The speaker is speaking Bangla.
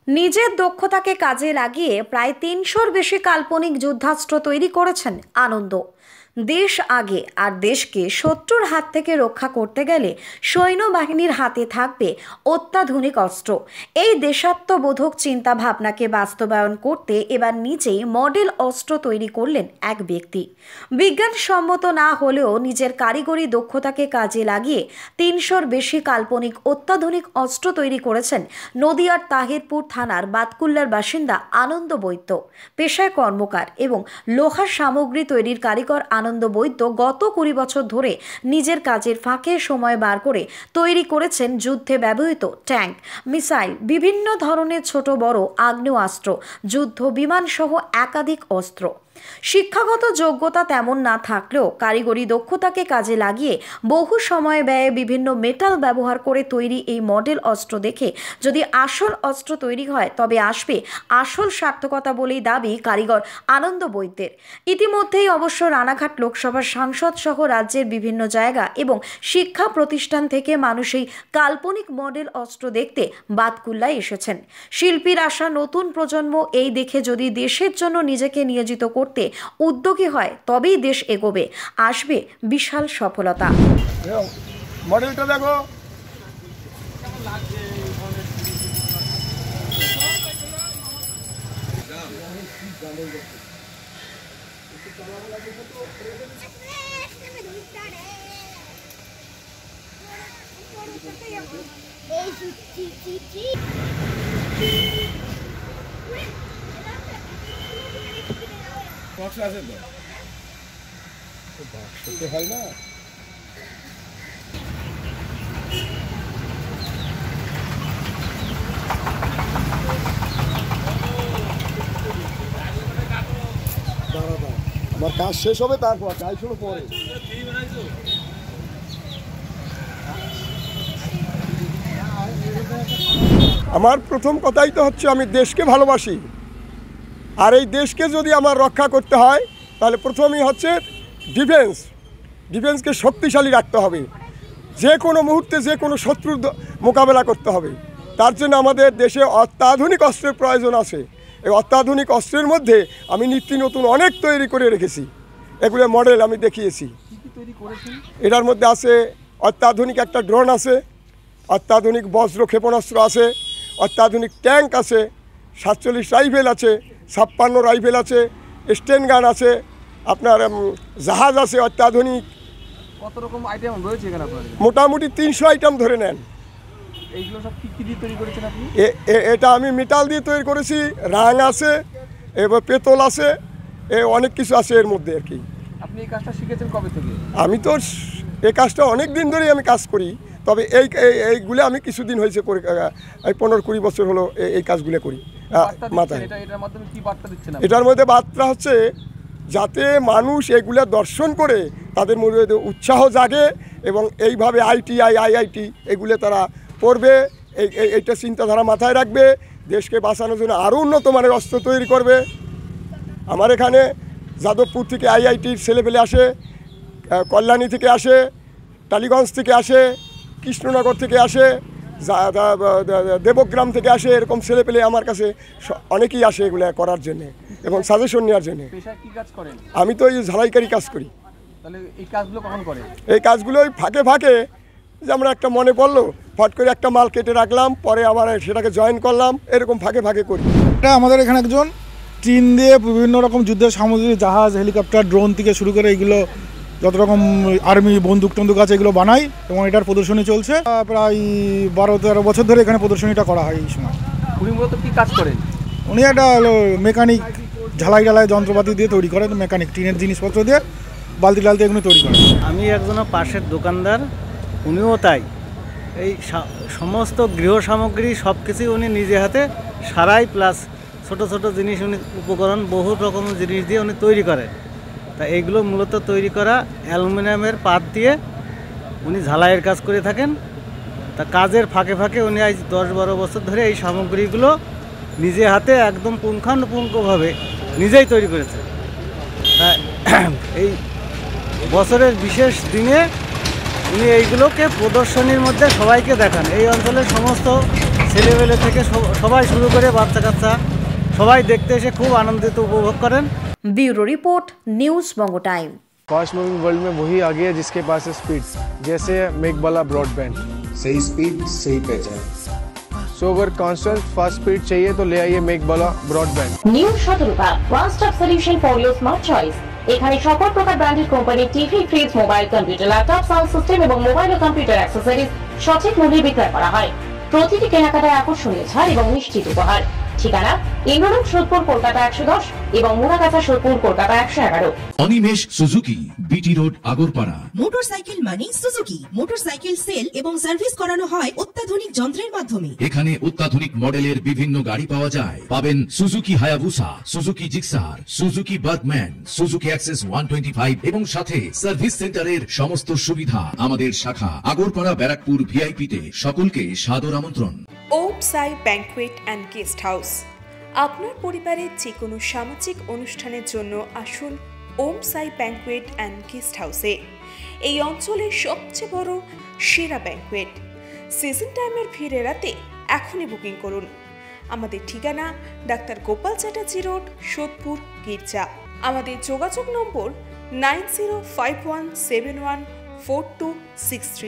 নিজের দক্ষতাকে কাজে লাগিয়ে প্রায় ৩০০-র বেশি কাল্পনিক যুদ্ধাস্ত্র তৈরি করেছেন আনন্দ। দেশ আগে আর দেশকে শত্রুর হাত থেকে রক্ষা করতে গেলে সৈন্যবাহিনীর হাতে থাকবে অত্যাধুনিক অস্ত্র। এই দেশাত্মবোধক চিন্তা ভাবনাকে বাস্তবায়ন করতে এবার নিজেই মডেল অস্ত্র তৈরি করলেন এক ব্যক্তি। বিজ্ঞানসম্মত না হলেও নিজের কারিগরি দক্ষতাকে কাজে লাগিয়ে ৩০০-র বেশি কাল্পনিক অত্যাধুনিক অস্ত্র তৈরি করেছেন নদিয়ার তাহিরপুর থানার বাতকুল্লার বাসিন্দা আনন্দ বৈদ্য। পেশায় কর্মকার এবং লোহা সামগ্রী তৈরির কারিগর আনন্দ বৈদ্য গত ২০ বছর ধরে নিজের কাজের ফাঁকে সময় বার করে তৈরি করেছেন যুদ্ধে ব্যবহৃত ট্যাঙ্ক, মিসাইল, বিভিন্ন ধরনের ছোট বড় আগ্নেয়াস্ত্র, যুদ্ধ বিমান সহ একাধিক অস্ত্র। শিক্ষাগত যোগ্যতা তেমন না থাকলেও কারিগরি দক্ষতাকে কাজে লাগিয়ে বহু সময় ব্যয়ে বিভিন্ন মেটাল ব্যবহার করে তৈরি এই মডেল অস্ত্র দেখে যদি আসল অস্ত্র তৈরি হয় তবে আসবে আসল সার্থকতা বলেই দাবি কারিগর আনন্দ বৈদ্যের। ইতিমধ্যেই অবশ্য রানাঘাট লোকসভার সাংসদ সহ রাজ্যের বিভিন্ন জায়গা এবং শিক্ষা প্রতিষ্ঠান থেকে মানুষ এই কাল্পনিক মডেল অস্ত্র দেখতে বাতকুল্লায় এসেছেন। শিল্পীর আশা নতুন প্রজন্ম এই দেখে যদি দেশের জন্য নিজেকে নিয়োজিত করতে উদ্যোগী হয় তবেই দেশ এগোবে, আসবে বিশাল সফলতা। মডেলটা দেখো, আছে তো বাক্সতে হয় না। আমার কাজ শেষ হবে তারপর চাই শুনো পরে। আমার প্রথম কথাই তো হচ্ছে আমি দেশকে ভালোবাসি, আর এই দেশকে যদি আমার রক্ষা করতে হয় তাহলে প্রথমেই হচ্ছে ডিফেন্সকে শক্তিশালী রাখতে হবে। যে কোনো মুহূর্তে যে কোনো শত্রুর মোকাবেলা করতে হবে। তার জন্য আমাদের দেশে অত্যাধুনিক অস্ত্রের প্রয়োজন আছে। এই অত্যাধুনিক অস্ত্রের মধ্যে আমি নিত্য নতুন অনেক তৈরি করে রেখেছি, এগুলো মডেল আমি দেখিয়েছি। এটার মধ্যে আছে অত্যাধুনিক একটা ড্রোন আছে, অত্যাধুনিক বজ্র ক্ষেপণাস্ত্র আছে, অত্যাধুনিক ট্যাঙ্ক আছে, 47 রাইফেল আছে, 56 রাইফেল আছে, স্টেন গান আছে, আপনার জাহাজ আছে অত্যাধুনিক। কত রকম আইটেম রয়েছে এখানে আপনাদের? মোটামুটি 300 আইটেম ধরে নেন। এইগুলো সব কি দিয়ে তৈরি করেছেন আপনি? এটা আমি মেটাল দিয়ে তৈরি করেছি, রাং আছে, এবার পেতল আছে, অনেক কিছু আছে এর মধ্যে আর কি। আপনি এই কাজটা শিখেছেন কবে থেকে? আমি তো এই কাজটা অনেক দিন ধরেই আমি কাজ করি, তবে এইগুলো আমি কিছুদিন হয়েছে করে, এই 15-20 বছর হলো এই কাজগুলো করি মাথায়। এটার মাধ্যমে কি বার্তা দিচ্ছেন? এটার মধ্যে বার্তা হচ্ছে যাতে মানুষ এগুলো দর্শন করে তাদের মধ্যে উৎসাহ জাগে এবং এইভাবে আইআইটি এগুলো তারা পড়বে, এইটা চিন্তাধারা মাথায় রাখবে, দেশকে বাঁচানোর জন্য আরও উন্নত মানের অস্ত্র তৈরি করবে। আমার এখানে যাদবপুর থেকে আইআইটির ছেলেপেলে আসে, কল্যাণী থেকে আসে, টালিগঞ্জ থেকে আসে, কৃষ্ণনগর থেকে আসে, দেবগ্রাম থেকে আসে, এরকম ছেলেপেলে আমার কাছে অনেকেই আসে এগুলো করার জন্যে এবং সাজেশন নেওয়ার জন্যে। আমি তো এই ঝালাইকারি কাজ করি। তাহলে এই কাজগুলো কখন করেন? এই কাজগুলো ওই ফাঁকে ফাঁকে, যে আমরা একটা মনে পড়লো ফট করে একটা মাল কেটে রাখলাম, পরে আবার সেটাকে জয়েন করলাম, এরকম ফাঁকে ফাঁকে করি। এটা আমাদের এখানে একজন টিন দিয়ে বিভিন্ন রকম যুদ্ধের সামগ্রী, জাহাজ, হেলিকপ্টার, ড্রোন থেকে শুরু করে এগুলো যত রকম আর্মি বন্দুক টন্দুক আছে এগুলো বানাই এবং এটার প্রদর্শনী চলছে। প্রায় 12-13 বছর ধরে এখানে প্রদর্শনীটা করা হয়। এই সময় উনি মূলত কী কাজ করেন? উনি একটা মেকানিক, ঝালাই ঢালাই যন্ত্রপাতি দিয়ে তৈরি করেন, মেকানিক টিনের জিনিসপত্র দিয়ে বালতি টালতি এগুলো তৈরি করেন। আমি একজন পাশের দোকানদার, উনিও তাই। এই সমস্ত গৃহ সামগ্রী সব কিছুই উনি নিজে হাতে সারাই, প্লাস ছোট ছোট জিনিস উনি উপকরণ বহু রকমের জিনিস দিয়ে উনি তৈরি করেন। তা এইগুলো মূলত তৈরি করা অ্যালুমিনিয়ামের পাত দিয়ে উনি ঝালাইয়ের কাজ করে থাকেন। তা কাজের ফাঁকে ফাঁকে উনি আজ 10-12 বছর ধরে এই সামগ্রীগুলো নিজে হাতে একদম পুঙ্খানুপুঙ্খভাবে নিজেই তৈরি করেছে। তা এই বছরের বিশেষ দিনে উনি এইগুলোকে প্রদর্শনীর মধ্যে সবাইকে দেখান। এই অঞ্চলের সমস্ত ছেলেবেলে থেকে সবাই শুরু করে বাচ্চা কাচ্চা সবাই দেখতে এসে খুব আনন্দিত উপভোগ করেন। ব্যুরো রিপোর্ট, নিউজ বঙ্গ টাইম। फास्ट मूविंग वर्ल्ड में वही आगे है जिसके पास है स्पीड, जैसे मेघबाला ब्रॉडबैंड। सही स्पीड सही पहचान। सो अगर कांस्टेंट फास्ट स्पीड चाहिए तो ले आइए Meghbala broadband. New Shatarupa one stop solution for your smart choice. এখানে সকল প্রকার ব্র্যান্ডেড কোম্পানির TV, fridge, mobile, computer, laptop, sound system এবং মোবাইল ও কম্পিউটার অ্যাক্সেসরিজ সঠিক মূল্যে বিক্রয় করা হয়। প্রতিটি কেনাকাটায় আকর্ষণীয় ছাড় এবং নিশ্চিত উপহার। ঠিকানা ইন্দ্রলোক সোদপুর, কলকাতা 110 এবং Murakachha Sodepur, Kolkata 111। Animesh Suzuki, BT road, Agarpara. Motorcycle মানে সুজুকি। মোটরসাইকেল সেল এবং সার্ভিস করানো হয় অত্যাধুনিক যন্ত্রের মাধ্যমে। এখানে অত্যাধুনিক মডেলের বিভিন্ন গাড়ি পাওয়া যায়। পাবেন Suzuki Hayabusa, Suzuki Gixxer, Suzuki Bergman, Suzuki access 125 এবং সাথে সার্ভিস সেন্টারের সমস্ত সুবিধা। আমাদের শাখা আগরপাড়া, ব্যারাকপুর ভিআইপি তে। সকলকে সাদর আমন্ত্রণ। ওম সাই ব্যাংকুয়েট অ্যান্ড গেস্ট হাউস। আপনার পরিবারের যে কোনো সামাজিক অনুষ্ঠানের জন্য আসুন ওম সাই ব্যাংকুয়েট অ্যান্ড গেস্ট হাউসে। এই অঞ্চলের সবচেয়ে বড় সেরা ব্যাংকুয়েট। সিজন টাইমের ভিড় এড়াতে এখনই বুকিং করুন। আমাদের ঠিকানা ডাক্তার গোপাল চ্যাটার্জি রোড, সোদপুর, গির্জা। আমাদের যোগাযোগ নম্বর 9051714263।